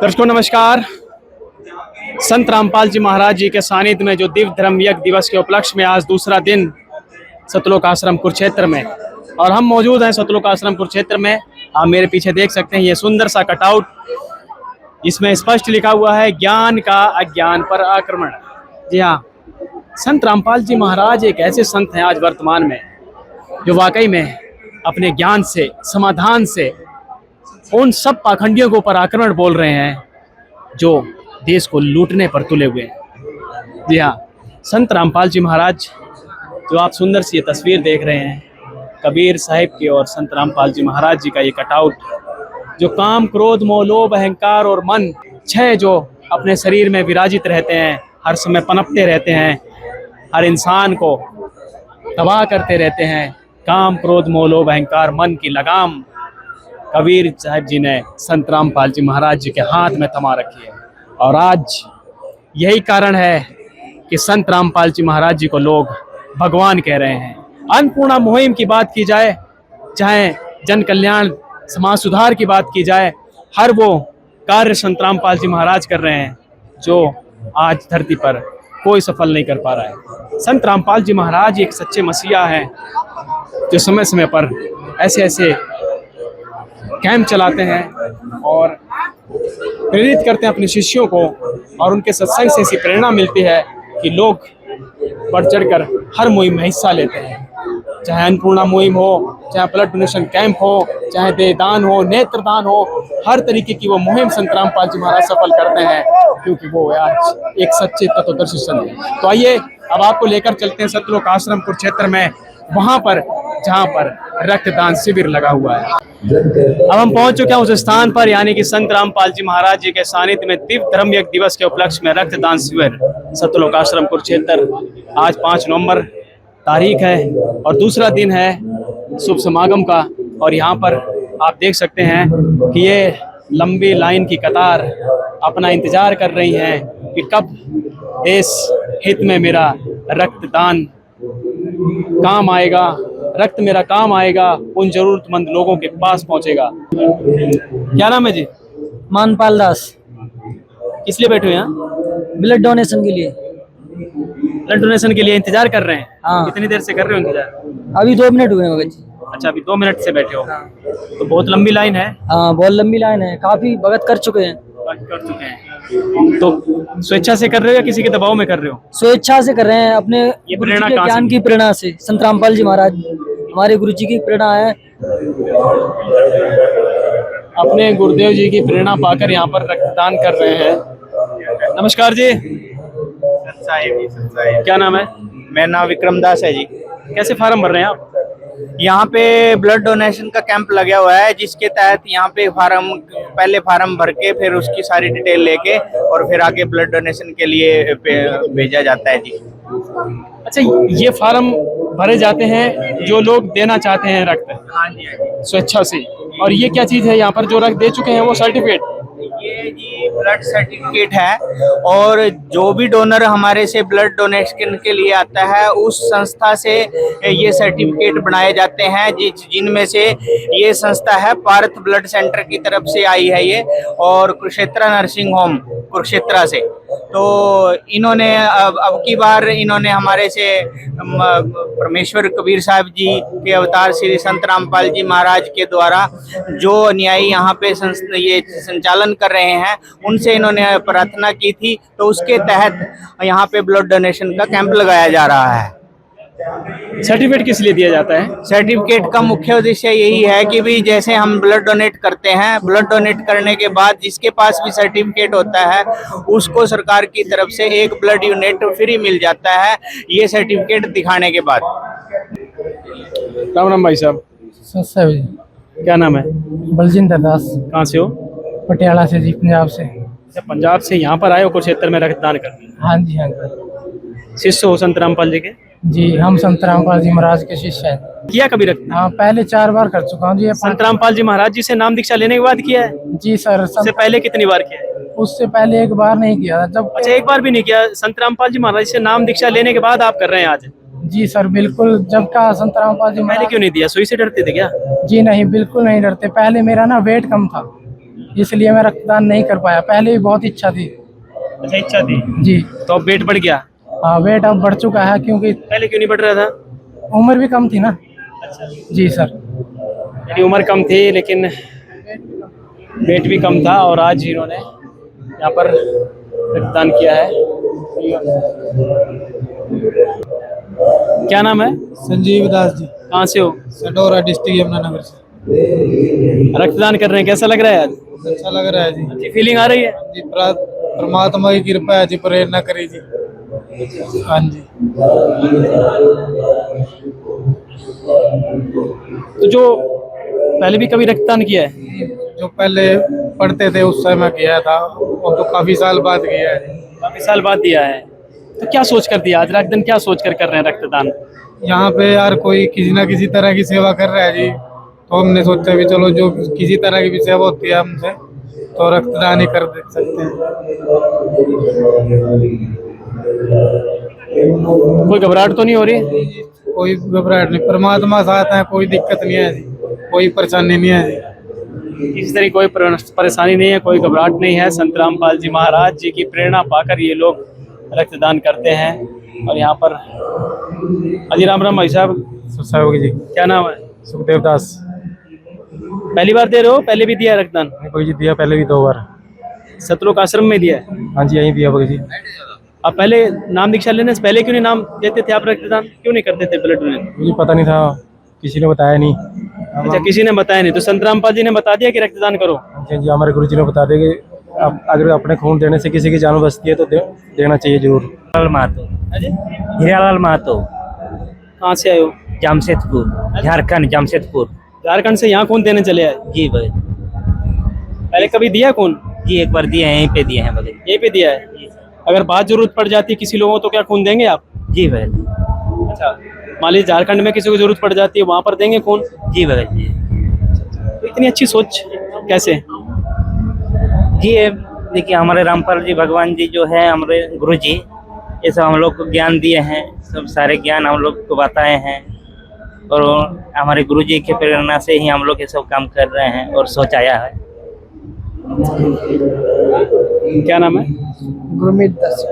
दर्शकों नमस्कार। संत रामपाल जी महाराज जी के सानिध्य में जो दिव्य धर्म यज्ञ दिवस के उपलक्ष्य में आज दूसरा दिन सतलोक आश्रम कुरुक्षेत्र में, और हम मौजूद हैं सतलोक आश्रम कुरुक्षेत्र में। आप मेरे पीछे देख सकते हैं ये सुंदर सा कटआउट, इसमें स्पष्ट लिखा हुआ है ज्ञान का अज्ञान पर आक्रमण। जी हाँ, संत रामपाल जी महाराज एक ऐसे संत हैं आज वर्तमान में जो वाकई में अपने ज्ञान से, समाधान से उन सब पाखंडियों के ऊपर आक्रमण बोल रहे हैं जो देश को लूटने पर तुले हुए हैं। जी हाँ, संत रामपाल जी महाराज जो आप सुंदर सी ये तस्वीर देख रहे हैं कबीर साहिब की और संत रामपाल जी महाराज जी का ये कटआउट, जो काम क्रोध मोह लोभ अहंकार और मन छह जो अपने शरीर में विराजित रहते हैं, हर समय पनपते रहते हैं, हर इंसान को तबाह करते रहते हैं। काम क्रोध मोह लोभ अहंकार मन की लगाम कबीर साहिब जी ने संत रामपाल जी महाराज जी के हाथ में थमा रखी है। और आज यही कारण है कि संत रामपाल जी महाराज जी को लोग भगवान कह रहे हैं। अन्नपूर्णा मुहिम की बात की जाए, चाहे जन कल्याण समाज सुधार की बात की जाए, हर वो कार्य संत रामपाल जी महाराज कर रहे हैं जो आज धरती पर कोई सफल नहीं कर पा रहा है। संत रामपाल जी महाराज एक सच्चे मसीहा हैं जो समय समय पर ऐसे ऐसे कैंप चलाते हैं और प्रेरित करते हैं अपने शिष्यों को, और उनके सत्संग से ऐसी प्रेरणा मिलती है कि लोग बढ़ चढ़कर हर मुहिम में हिस्सा लेते हैं। चाहे अन्नपूर्णा मुहिम हो, चाहे ब्लड डोनेशन कैंप हो, चाहे देहदान हो, नेत्रदान हो, हर तरीके की वो मुहिम संत रामपाल जी महाराज सफल करते हैं क्योंकि वो आज एक सच्चे तत्वदर्शी संत हैं। तो आइए अब आपको लेकर चलते हैं सतलोक आश्रम कुरुक्षेत्र में, वहां पर जहां पर रक्तदान शिविर लगा हुआ है। अब हम पहुंच चुके हैं उस स्थान पर, यानी कि संत रामपाल जी महाराज जी के सानिध्य में दिव्य धर्म यज्ञ दिवस के उपलक्ष्य में रक्तदान शिविर सतलोक आश्रम कुरुक्षेत्र। आज 5 नवंबर तारीख है और दूसरा दिन है शुभ समागम का। और यहाँ पर आप देख सकते हैं कि ये लंबी लाइन की कतार अपना इंतजार कर रही है कि कब देश हित में मेरा रक्तदान काम आएगा, रक्त मेरा काम आएगा, उन जरूरतमंद लोगों के पास पहुंचेगा। क्या नाम है जी? मानपाल दास। किस लिए बैठे हो यहाँ? ब्लड डोनेशन के लिए। ब्लड डोनेशन के लिए इंतजार कर रहे हैं? हाँ। कितनी देर से कर रहे हो इंतजार? अभी 2 मिनट हुए हैं जी। अच्छा, अभी 2 मिनट से बैठे हो। तो बहुत लंबी लाइन है। हाँ, बहुत लंबी लाइन है, काफी भगत कर चुके हैं। कर चुके हैं। तो स्वेच्छा से कर रहे हो या किसी के दबाव में कर रहे हो? स्वेच्छा से कर रहे हैं, अपने ये गुरु जी प्रेरणा के कहाँ से ज्ञान की प्रेरणा से। संत रामपाल जी महाराज हमारे गुरु जी की प्रेरणा है। अपने गुरुदेव जी की प्रेरणा पाकर यहाँ पर रक्तदान कर रहे हैं। नमस्कार जी। क्या नाम है? मेरा नाम विक्रम दास है जी। कैसे फार्म भर रहे हैं आप? यहाँ पे ब्लड डोनेशन का कैंप लगा हुआ है, जिसके तहत यहाँ पे पहले फार्म भर के फिर उसकी सारी डिटेल लेके और फिर आगे ब्लड डोनेशन के लिए भेजा जाता है जी। अच्छा, ये फार्म भरे जाते हैं जो लोग देना चाहते हैं रक्त? हाँ जी, स्वेच्छा से। और ये क्या चीज है यहाँ पर जो रक्त दे चुके हैं वो सर्टिफिकेट? ये जी ब्लड सर्टिफिकेट है, और जो भी डोनर हमारे से ब्लड डोनेशन के लिए आता है उस संस्था से ये सर्टिफिकेट बनाए जाते हैं, जिनमें से ये संस्था है पार्थ ब्लड सेंटर की तरफ से आई है ये, और कुरुक्षेत्र नर्सिंग होम कुरुक्षेत्र से। तो इन्होंने अब की बार इन्होंने हमारे से परमेश्वर कबीर साहब जी के अवतार श्री संत रामपाल जी महाराज के द्वारा जो न्यायी यहाँ पे ये संचालन कर रहे हैं, उनसे इन्होंने प्रार्थना की थी, तो उसके तहत यहाँ पे ब्लड डोनेशन का कैंप लगाया जा रहा है। सर्टिफिकेट किस लिए दिया जाता है? सर्टिफिकेट का मुख्य उद्देश्य यही है कि भी जैसे हम ब्लड डोनेट करते हैं, ब्लड डोनेट करने के बाद जिसके पास भी सर्टिफिकेट होता है उसको सरकार की तरफ से एक ब्लड यूनिट फ्री मिल जाता है, ये सर्टिफिकेट दिखाने के बाद। राम राम भाई साहब। क्या नाम है? बलजिंदर दास। कहाँ से हो? पटियाला से जी, पंजाब से। अच्छा, पंजाब से यहाँ पर आए हो कुरुक्षेत्र में रक्तदान करने? हाँ जी, हाँ जी। शिष्य हो संत रामपाल जी के? जी, हम संत रामपाल जी महाराज के शिष्य हैं। किया कभी रक्तदान? हाँ, पहले 4 बार कर चुका हूँ जी। संत रामपाल जी महाराज जी से नाम दीक्षा लेने के बाद किया है? जी सर। उससे पहले कितनी बार किया है? उससे पहले 1 बार नहीं किया था जब। अच्छा, 1 बार भी नहीं किया? संत रामपाल जी महाराज से नाम दीक्षा लेने के बाद आप कर रहे हैं आज? जी सर, बिल्कुल। जब का संत रामपाल जी पहले क्यों नहीं दिया? सुई से डरते थे क्या? जी नहीं, बिल्कुल नहीं डरते। पहले मेरा ना वेट कम था। इसलिए मैं रक्तदान नहीं कर पाया। पहले भी बहुत इच्छा थी अच्छा, इच्छा थी जी। तो अब वेट बढ़ गया? हाँ, वेट अब बढ़ चुका है क्योंकि पहले क्यों नहीं बढ़ रहा था? उम्र भी कम थी ना। जी सर। यानी उम्र कम थी लेकिन वेट भी कम था, और आज इन्होंने यहाँ पर रक्तदान किया है। क्या नाम है? संजीव दास जी, कहाँ से हो? सटोरा डिस्ट्रिक्ट यमुनानगर से। रक्तदान कर रहे हैं, कैसा लग रहा है आज? अच्छा लग रहा है जी। अच्छी फीलिंग आ रही है? जी, परमात्मा की कृपा है जी, प्रेरणा करी जी। हाँ जी। तो जो पहले भी कभी रक्तदान किया है? जो पहले पढ़ते थे उस समय किया था, वो तो काफी साल बाद किया है। काफी साल बाद दिया है, तो क्या सोच कर दिया आज रक्तदान? क्या सोच कर रहे हैं रक्तदान? यहाँ पे यार कोई किसी ना किसी तरह की सेवा कर रहा है जी, तो हमने सोचा भी चलो जो किसी तरह की भी सेवा होती है हमसे, तो रक्तदान ही कर दे सकते हैं। कोई घबराहट तो नहीं हो रही? कोई घबराहट नहीं, परमात्मा साथ है, कोई दिक्कत नहीं है जी, कोई परेशानी नहीं है जी। इस तरह कोई परेशानी नहीं है, कोई घबराहट नहीं है। संत रामपाल जी महाराज जी की प्रेरणा पाकर ये लोग रक्तदान करते हैं। और यहाँ पर अजी राम राम भाई साहब, साहब जी, क्या नाम है? सुखदेव दास। पहली बार दे रहे हो? पहले भी दिया है रक्तदान? कोई जी दिया पहले भी 2 बार। सतलोक आश्रम में दिया है? हाँ जी, यहीं दिया जी। आप पहले नाम दीक्षा लेने से पहले क्यों नहीं नाम देते थे? आप रक्तदान क्यों नहीं करते थे ब्लड डोनेट? मुझे पता नहीं था, किसी ने बताया नहीं। अच्छा, किसी ने बताया नहीं, तो संत रामपाल जी ने बता दिया कि रक्तदान करो? जी जी, हमारे गुरु जी ने बता दिया कि आप अगर अपने खून देने से किसी की जान बचती है तो देना चाहिए जरूर। महतो, हीरालाल महतो, कहाँ से आए हो? जमशेदपुर, झारखंड, जमशेदपुर। झारखंड से यहाँ खून देने चले आए? जी भाई, पहले कभी दिया खून? जी एक बार दिए हैं, यहीं पे दिए हैं भाई। यहीं पे दिया है? अगर बात जरूरत पड़ जाती है किसी लोगों तो क्या खून देंगे आप? जी भाई। अच्छा, मान लीजिए झारखंड में किसी को जरूरत पड़ जाती है, वहाँ पर देंगे खून? जी भाई जी। तो इतनी अच्छी सोच कैसे? जी देखिए, हमारे रामपाल जी भगवान जी जो है, हमारे गुरु जी, ये सब हम लोग को ज्ञान दिए हैं, सब सारे ज्ञान हम लोग को बताए हैं, और हमारे गुरु जी के प्रेरणा से ही हम लोग ये सब काम कर रहे हैं और सोच आया है। क्या नाम है? गुरमीत दास।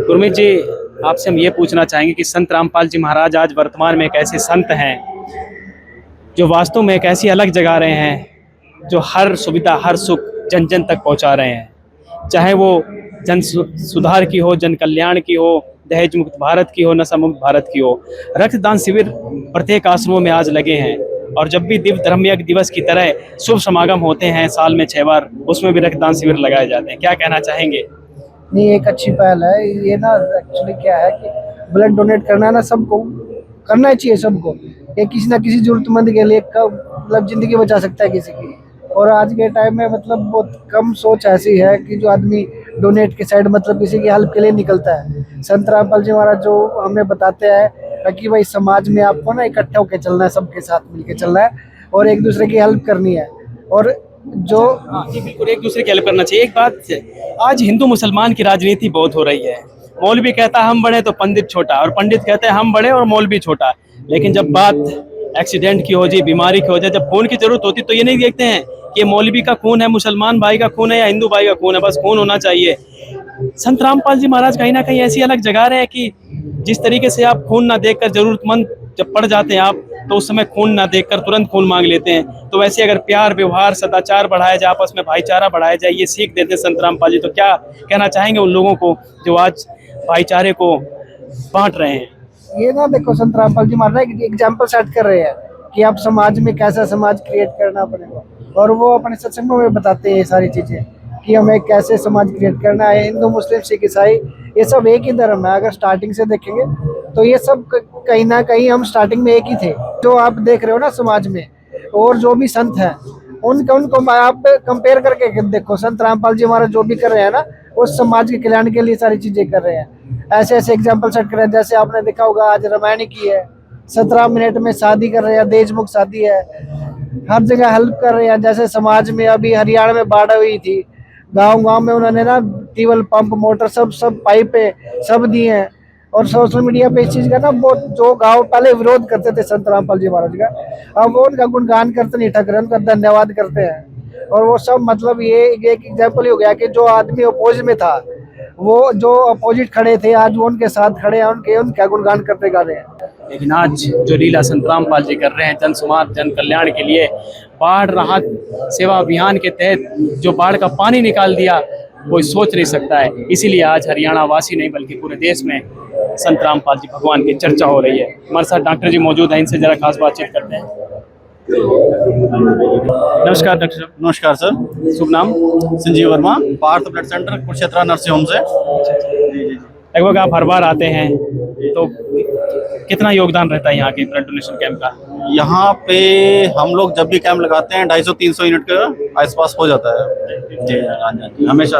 गुरमीत जी, आपसे हम ये पूछना चाहेंगे कि संत रामपाल जी महाराज आज वर्तमान में एक ऐसे संत हैं जो वास्तव में एक ऐसी अलग जगा रहे हैं, जो हर सुविधा, हर सुख जन जन तक पहुंचा रहे हैं। चाहे वो जन सुधार की हो, जन कल्याण की हो, दहेज मुक्त भारत की हो, नशा मुक्त भारत की हो। रक्तदान शिविर प्रत्येक आश्रमों में आज लगे हैं, और जब भी दिव्य धर्म यज्ञ दिवस की तरह शुभ समागम होते हैं साल में 6 बार, उसमें भी रक्तदान शिविर लगाए जाते हैं। क्या कहना चाहेंगे? नहीं, एक अच्छी पहल है ये ना। एक्चुअली क्या है कि ब्लड डोनेट करना है ना, सबको करना ही चाहिए सबको। ये किसी ना किसी जरूरतमंद के लिए मतलब जिंदगी बचा सकता है किसी की। और आज के टाइम में मतलब बहुत कम सोच ऐसी है कि जो आदमी डोनेट के साइड मतलब किसी की हेल्प के लिए निकलता है। संत रामपाल जी महाराज जो हमें बताते हैं कि भाई समाज में आपको ना इकट्ठा होकर चलना है, सबके साथ मिलके चलना है और एक दूसरे की हेल्प करनी है। और जो जी बिल्कुल, एक दूसरे की हेल्प करना चाहिए। एक बात, आज हिंदू मुसलमान की राजनीति बहुत हो रही है। मौलवी कहता है हम बड़े तो पंडित छोटा, और पंडित कहते हैं हम बड़े और मौलवी छोटा। लेकिन जब बात एक्सीडेंट की हो जाए, बीमारी की हो जाए, जब खून की जरूरत होती तो ये नहीं देखते हैं कि मौलवी का खून है, मुसलमान भाई का खून है या हिंदू भाई का खून है, बस खून होना चाहिए। संत रामपाल जी महाराज कहीं ना कहीं ऐसी अलग जगा रहे हैं कि जिस तरीके से आप खून ना देखकर, जरूरतमंद जब पड़ जाते हैं आप, तो उस समय खून ना देखकर तुरंत खून मांग लेते हैं। तो वैसे अगर प्यार, व्यवहार, सदाचार बढ़ाया जाए, आपस में भाईचारा बढ़ाया जाए, ये सीख देते हैं संत रामपाल जी। तो क्या कहना चाहेंगे उन लोगों को जो आज भाईचारे को बांट रहे हैं? ये ना देखो, संत रामपाल जी महाराज एक एग्जाम्पल सेट कर रहे हैं कि आप समाज में कैसा समाज क्रिएट करना पड़ेगा। और वो अपने सत्संगों में बताते हैं ये सारी चीजें कि हमें कैसे समाज क्रिएट करना है। हिंदू, मुस्लिम, सिख, ईसाई, ये सब एक ही धर्म है। अगर स्टार्टिंग से देखेंगे तो ये सब कहीं ना कहीं हम स्टार्टिंग में एक ही थे। जो आप देख रहे हो ना समाज में, और जो भी संत हैं उनको आप कंपेयर करके देखो। संत रामपाल जी महाराज जो भी कर रहे हैं ना, वो समाज के कल्याण के लिए सारी चीजें कर रहे हैं। ऐसे ऐसे एग्जाम्पल सेट कर रहे हैं। जैसे आपने देखा होगा आज रामायण की है, 17 मिनट में शादी कर रहे हैं, दहेज मुक्त शादी है, हर जगह हेल्प कर रहे हैं। जैसे समाज में अभी हरियाणा में बाढ़ हुई थी, गांव में उन्होंने ना ट्यूबवेल, पंप, मोटर सब पाइपें सब दिए हैं। और सोशल मीडिया पे इस चीज का ना बहुत, जो गांव पहले विरोध करते थे संत रामपाल जी महाराज का, अब वो उनका गुणगान करते नहीं ठक रहे, उनका धन्यवाद करते हैं। और वो सब मतलब ये एक एग्जाम्पल ही हो गया कि जो आदमी अपोज में था, वो जो अपोजिट खड़े थे, आज वो उनके साथ खड़े हैं, उनका गुणगान करते गा रहे हैं। लेकिन आज जो लीला संत रामपाल जी कर रहे हैं जन सुमार जन कल्याण के लिए, बाढ़ राहत सेवा अभियान के तहत जो बाढ़ का पानी निकाल दिया, कोई सोच नहीं सकता है। इसीलिए आज हरियाणा वासी नहीं बल्कि पूरे देश में संत रामपाल जी भगवान की चर्चा हो रही है। हमारे साथ डॉक्टर जी मौजूद हैं, इनसे जरा खास बातचीत करते हैं। नमस्कार डॉक्टर साहब। नमस्कार सर, शुभ नाम? Sanjeev Verma, Parth blood centre Kurukshetra nursing home से। लगभग आप हर बार आते हैं, तो कितना योगदान रहता है यहाँ के ब्लड डोनेशन कैंप का? यहाँ पे हम लोग जब भी कैंप लगाते हैं 250-300 यूनिट के आसपास हो जाता है जी। हाँ, हमेशा।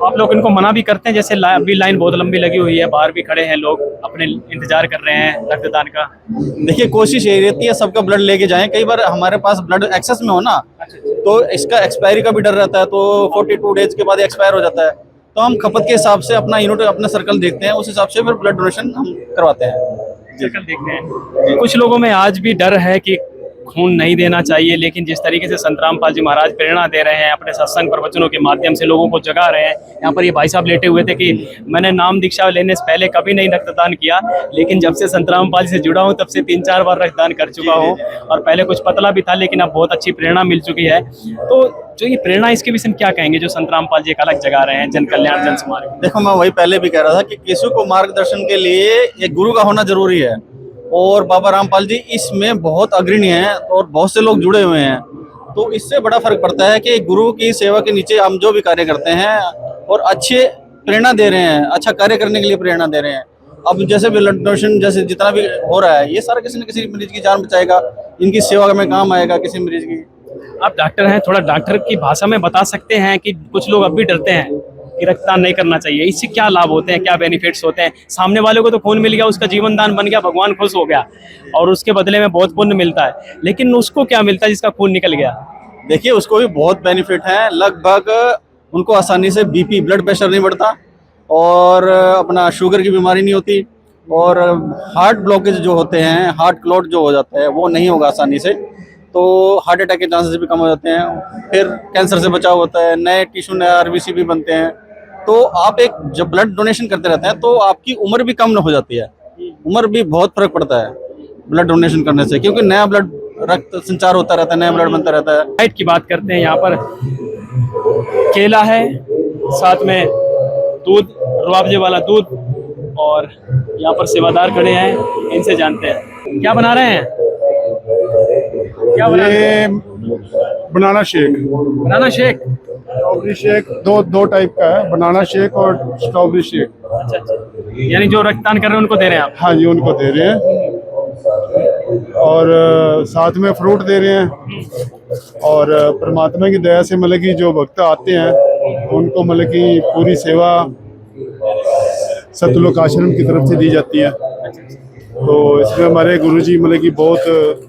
आप लोग इनको मना भी करते हैं? जैसे अभी लाइन बहुत लंबी लगी हुई है, बाहर भी खड़े हैं लोग, अपने इंतजार कर रहे हैं रक्तदान का। देखिए, कोशिश यही रहती है सबका ब्लड लेके जाएं। कई बार हमारे पास ब्लड एक्सेस में हो ना, तो इसका एक्सपायरी का भी डर रहता है, तो 42 डेज के बाद एक्सपायर हो जाता है। तो हम खपत के हिसाब से अपना यूनिट, अपना सर्कल देखते हैं, उस हिसाब से फिर ब्लड डोनेशन हम करवाते हैं। सर्कल देखते हैं। कुछ लोगों में आज भी डर है कि खून नहीं देना चाहिए, लेकिन जिस तरीके से संत रामपाल जी महाराज प्रेरणा दे रहे हैं, अपने सत्संग प्रवचनों के माध्यम से लोगों को जगा रहे हैं। यहाँ पर ये भाई साहब लेटे हुए थे कि मैंने नाम दीक्षा लेने से पहले कभी नहीं रक्तदान किया, लेकिन जब से संत रामपाल जी से जुड़ा हूँ तब से 3-4 बार रक्तदान कर चुका हूँ, और पहले कुछ पतला भी था, लेकिन अब बहुत अच्छी प्रेरणा मिल चुकी है। तो जो ये प्रेरणा, इसके विषय में क्या कहेंगे जो संत रामपाल जी एक अलग जगा रहे हैं जन कल्याण जन समाज? देखो, मैं वही पहले भी कह रहा था कि किसी को मार्गदर्शन के लिए एक गुरु का होना जरूरी है, और बाबा रामपाल जी इसमें बहुत अग्रणी हैं और बहुत से लोग जुड़े हुए हैं। तो इससे बड़ा फर्क पड़ता है कि गुरु की सेवा के नीचे हम जो भी कार्य करते हैं और अच्छे प्रेरणा दे रहे हैं, अच्छा कार्य करने के लिए प्रेरणा दे रहे हैं। अब जैसे ब्लड डोनेशन जैसे जितना भी हो रहा है, ये सारा किसी न किसी मरीज की जान बचाएगा, इनकी सेवा में काम आएगा किसी मरीज की। आप डॉक्टर हैं, थोड़ा डॉक्टर की भाषा में बता सकते हैं कि कुछ लोग अब भी डरते हैं कि रक्तदान नहीं करना चाहिए, इससे क्या लाभ होते हैं, क्या बेनिफिट्स होते हैं? सामने वाले को तो खून मिल गया, उसका जीवन दान बन गया, भगवान खुश हो गया, और उसके बदले में बहुत पुण्य मिलता है, लेकिन उसको क्या मिलता है जिसका खून निकल गया? देखिए, उसको भी बहुत बेनिफिट है। लगभग उनको आसानी से बीपी, ब्लड प्रेशर नहीं बढ़ता, और अपना शुगर की बीमारी नहीं होती, और हार्ट ब्लॉकेज जो होते हैं, हार्ट क्लॉट जो हो जाता है, वो नहीं होगा आसानी से। तो हार्ट अटैक के चांसेस भी कम हो जाते हैं। फिर कैंसर से बचाव होता है, नए टिश्यू, नए आरबीसी भी बनते हैं। तो आप एक जब ब्लड डोनेशन करते रहते हैं तो आपकी उम्र भी कम हो जाती है, उम्र भी बहुत फर्क पड़ता है ब्लड डोनेशन करने से, क्योंकि नया ब्लड, रक्त संचार होता रहता है, नया ब्लड बनता रहता है। डाइट की बात करते हैं, यहाँ पर केला है, साथ में दूध, रुआबजे वाला दूध, और यहाँ पर सेवादार खड़े हैं, इनसे जानते हैं क्या बना रहे हैं। क्या बना रहे हैं? Banana shake. Banana shake? Strawberry shake दो टाइप का है, बनाना शेक और स्ट्रॉबेरी शेक। अच्छा, यानी जो रक्तदान कर रहे हैं उनको दे रहे हैं आप? हाँ जी, उनको दे रहे हैं, और साथ में फ्रूट दे रहे हैं। और परमात्मा की दया से मतलब कि जो भक्त आते हैं उनको मतलब कि पूरी सेवा सतलोक आश्रम की तरफ से दी जाती है। तो इसमें हमारे गुरुजी मतलब कि बहुत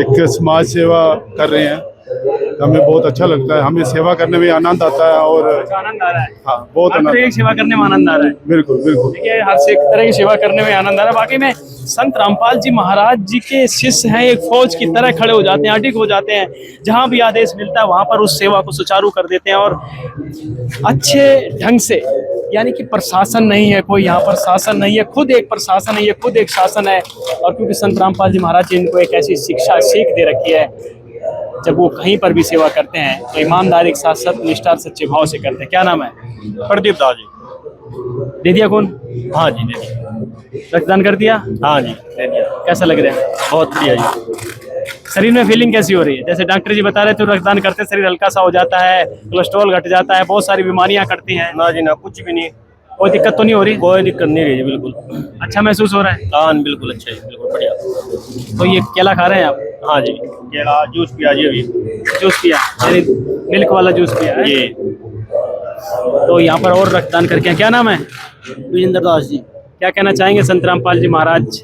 एक समाज सेवा कर रहे हैं, तो हमें बहुत अच्छा लगता है, हमें सेवा करने में आनंद आता है। और आनंद आ रहा है? हाँ, बहुत हर आनंद। तरह की सेवा करने में आनंद आ रहा है। बिल्कुल बिल्कुल। देखिए, हर तरह की सेवा करने में आनंद आ रहा है। बाकी में संत रामपाल जी महाराज जी के शिष्य हैं, एक फौज की तरह खड़े हो जाते हैं, अडिग हो जाते हैं, जहां भी आदेश मिलता है वहां पर उस सेवा को सुचारू कर देते हैं, और अच्छे ढंग से, यानी कि प्रशासन नहीं है कोई, यहाँ पर शासन नहीं है, खुद एक प्रशासन है, ये खुद एक शासन है। और क्योंकि संत रामपाल जी महाराज जी इनको एक ऐसी शिक्षा सीख दे रखी है, जब वो कहीं पर भी सेवा करते हैं तो ईमानदारी के साथ सत्य निष्ठा सच्चे भाव से करते हैं। क्या नाम है? प्रदीप दास जी। दे दिया कौन? हाँ जी, दे दिया। रक्तदान कर दिया? हाँ जी, दे दिया। कैसा लग रहा है? बहुत बढ़िया जी। शरीर में फीलिंग कैसी हो रही है? जैसे डॉक्टर जी बता रहे थे, रक्तदान करते शरीर हल्का सा हो जाता है, कोलेस्ट्रॉल घट जाता है, बहुत सारी बीमारियां कटती हैं। ना जी ना, कुछ भी नहीं, कोई दिक्कत तो नहीं हो रही? कोई दिक्कत नहीं रही जी, बिल्कुल अच्छा महसूस हो रहा है? हाँ, बिल्कुल अच्छा है, बिल्कुल बढ़िया। तो ये केला खा रहे हैं आप? हाँ जी, केला जूस पिया जी, अभी जूस पिया, यानी मिल्क वाला जूस पिया है? जी। तो यहाँ पर और रक्तदान करके, क्या नाम है? वीरेंद्र दास जी। क्या कहना चाहेंगे? संत रामपाल जी महाराज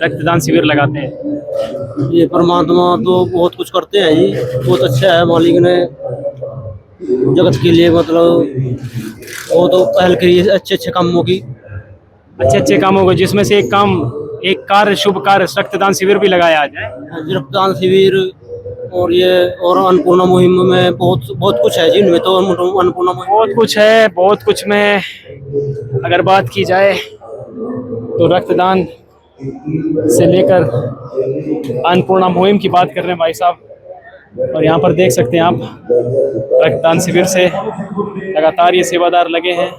रक्तदान शिविर लगाते हैं। ये परमात्मा तो बहुत कुछ करते हैं जी, बहुत अच्छा है, मालिक ने जगत के लिए मतलब वो तो पहल करी है अच्छे अच्छे कामों की, अच्छे कामों को, जिसमें से एक काम, एक कार्य, शुभ कार्य रक्तदान शिविर भी लगाया आज है। रक्तदान शिविर और ये और अन्नपूर्णा मुहिम में बहुत बहुत कुछ है जी इनमें तो अन्नपूर्णा मुहिम बहुत कुछ है, बहुत कुछ में अगर बात की जाए तो रक्तदान से लेकर अन्नपूर्णा मुहिम की बात कर रहे हैं भाई साहब। और यहाँ पर देख सकते हैं आप रक्तदान शिविर से लगातार ये सेवादार लगे हैं।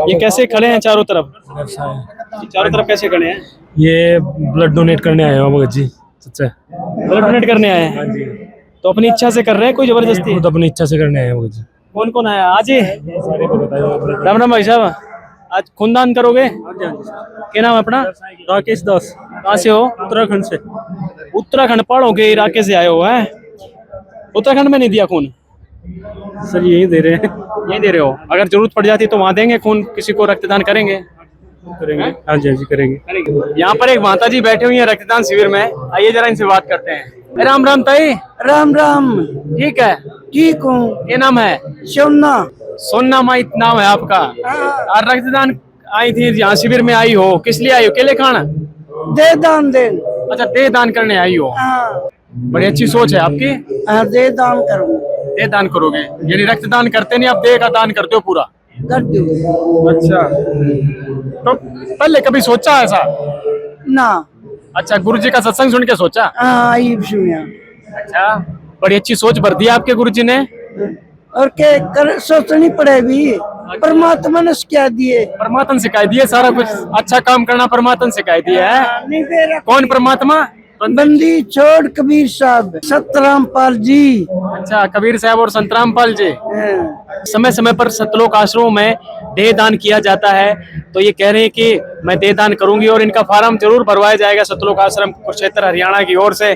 ये कैसे खड़े हैं चारों तरफ? चारों तरफ कैसे खड़े हैं? ये ब्लड डोनेट करने आए हो भगत जी, सच्चा ब्लड डोनेट करने आए हैं? तो अपनी इच्छा से कर रहे हैं, कोई जबरदस्ती? खुद अपनी इच्छा से करने आए हैं भगत जी। कौन कौन आया आज? राम राम भाई साहब, आज खूनदान करोगे? क्या नाम है अपना? राकेश दास। कहाँ से हो? उत्तराखंड से। उत्तराखंड पहाड़ों के इलाके से आए हो हैं? उत्तराखंड में नहीं दिया खून? सर यही दे रहे हैं। यही दे रहे हो? अगर जरूरत पड़ जाती तो वहाँ देंगे खून, किसी को रक्तदान करेंगे? करेंगे, हाँ जी हाँ जी करेंगे। यहाँ पर एक माता जी बैठे हुई है रक्तदान शिविर में, आइए जरा इनसे बात करते हैं। राम राम ताई। राम राम। ठीक है? ठीक हूँ। ये नाम है? सोना। सोना माई नाम है आपका? और रक्तदान आई थी यहाँ शिविर में आई हो, किस लिए आई हो? केले खाना? दे दान दे। अच्छा, दे दान करने आई हो। बड़ी अच्छी सोच है आपकी। दे दान करूँ। दे दान करोगे यानी रक्तदान करते नहीं, आप दे का दान करते हो पूरा? कर दूँ। अच्छा, तो पहले कभी सोचा ऐसा? ना। अच्छा, गुरुजी का सत्संग सुन के सोचा? हाँ, ये सुनिया। अच्छा, बड़ी अच्छी सोच भर दी आपके गुरुजी ने। और क्या कर सोचनी पड़े भी, परमात्मा ने क्या दिए? परमात्मा सिखाई दिए सारा कुछ, अच्छा काम करना परमात्मा सिखाई दिया है। नहीं दे रहा। कौन परमात्मा? बंदी छोड़ कबीर साहब, सतरामपाल जी। अच्छा, कबीर साहब और संतरामपाल जी। समय समय पर सतलोक आश्रमों में देह दान किया जाता है, तो ये कह रहे हैं कि मैं देह दान करूंगी और इनका फार्म जरूर भरवाया जाएगा सतलोक आश्रम कुरुक्षेत्र हरियाणा की ओर से।